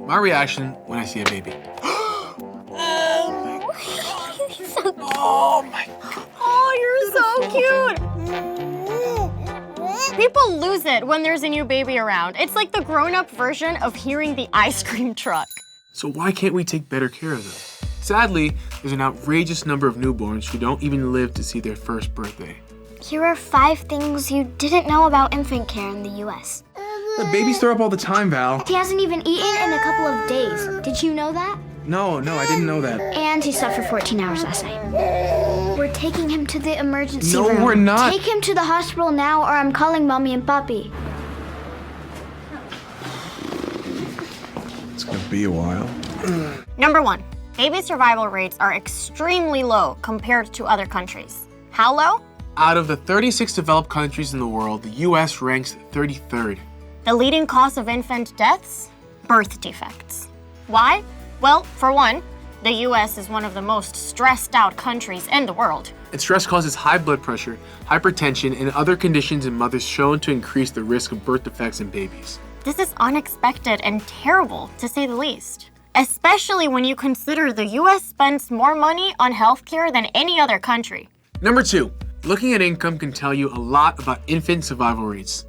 My reaction when I see a baby. Oh my God. Oh, you're so cute. People lose it when there's a new baby around. It's like the grown-up version of hearing the ice cream truck. So why can't we take better care of them? Sadly, there's an outrageous number of newborns who don't even live to see their first birthday. Here are 5 things you didn't know about infant care in the U.S. The babies throw up all the time, Val. He hasn't even eaten in a couple of days. Did you know that? No, I didn't know that. And he slept for 14 hours last night. We're taking him to the emergency room. No, we're not. Take him to the hospital now or I'm calling Mommy and Papi. It's gonna be a while. Number 1, baby survival rates are extremely low compared to other countries. How low? Out of the 36 developed countries in the world, the US ranks 33rd. The leading cause of infant deaths? Birth defects. Why? Well, for one, the US is one of the most stressed out countries in the world. And stress causes high blood pressure, hypertension, and other conditions in mothers shown to increase the risk of birth defects in babies. This is unexpected and terrible, to say the least. Especially when you consider the US spends more money on healthcare than any other country. Number 2, looking at income can tell you a lot about infant survival rates.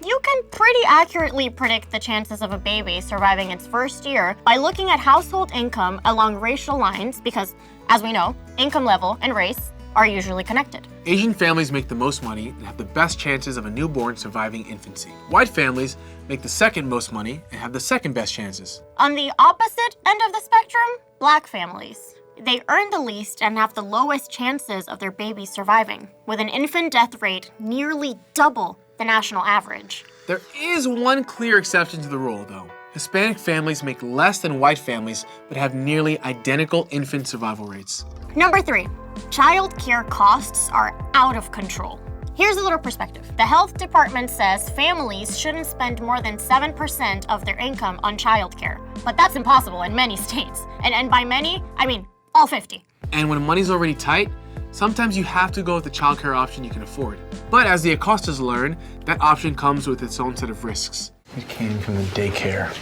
You can pretty accurately predict the chances of a baby surviving its first year by looking at household income along racial lines because, as we know, income level and race are usually connected. Asian families make the most money and have the best chances of a newborn surviving infancy. White families make the second most money and have the second best chances. On the opposite end of the spectrum, Black families. They earn the least and have the lowest chances of their baby surviving, with an infant death rate nearly double the national average. There is one clear exception to the rule, though. Hispanic families make less than white families, but have nearly identical infant survival rates. Number 3, childcare costs are out of control. Here's a little perspective. The health department says families shouldn't spend more than 7% of their income on childcare, but that's impossible in many states. And by many, I mean all 50. And when money's already tight, sometimes you have to go with the childcare option you can afford. But as the Acostas learn, that option comes with its own set of risks. It came from the daycare.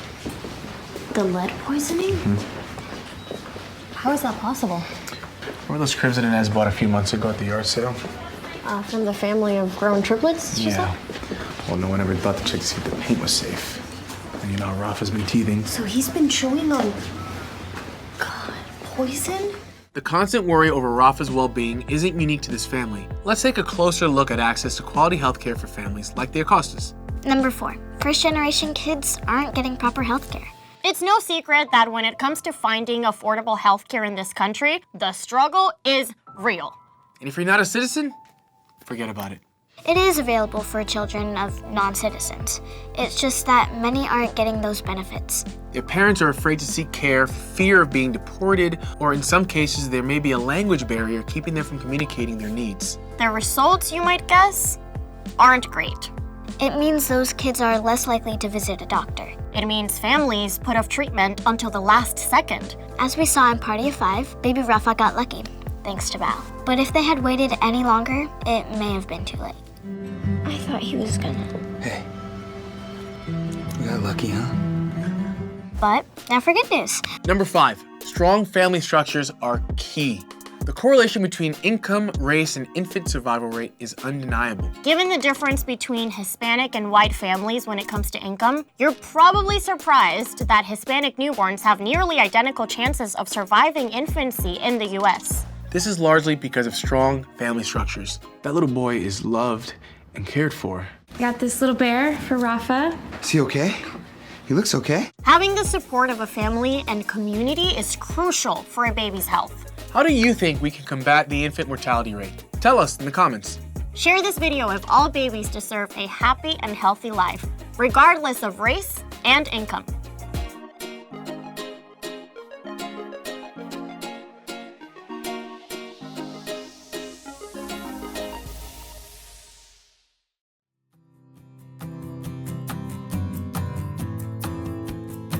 The lead poisoning? How is that possible? Were those cribs that Inez bought a few months ago at the yard sale? From the family of grown triplets, she said? Well, no one ever thought to check to see if the paint was safe. And you know how Rafa's been teething. So he's been chewing on... God, poison? The constant worry over Rafa's well-being isn't unique to this family. Let's take a closer look at access to quality healthcare for families like the Acostas. Number 4, first-generation kids aren't getting proper healthcare. It's no secret that when it comes to finding affordable healthcare in this country, the struggle is real. And if you're not a citizen, forget about it. It is available for children of non-citizens. It's just that many aren't getting those benefits. Their parents are afraid to seek care for fear of being deported, or in some cases, there may be a language barrier keeping them from communicating their needs. The results, you might guess, aren't great. It means those kids are less likely to visit a doctor. It means families put off treatment until the last second. As we saw in Party of 5, baby Rafa got lucky, thanks to Val. But if they had waited any longer, it may have been too late. I thought he was gonna. Hey, we got lucky, huh? But now for good news. Number 5, strong family structures are key. The correlation between income, race, and infant survival rate is undeniable. Given the difference between Hispanic and white families when it comes to income, you're probably surprised that Hispanic newborns have nearly identical chances of surviving infancy in the US. This is largely because of strong family structures. That little boy is loved and cared for. Got this little bear for Rafa. Is he okay? He looks okay. Having the support of a family and community is crucial for a baby's health. How do you think we can combat the infant mortality rate? Tell us in the comments. Share this video if all babies deserve a happy and healthy life, regardless of race and income.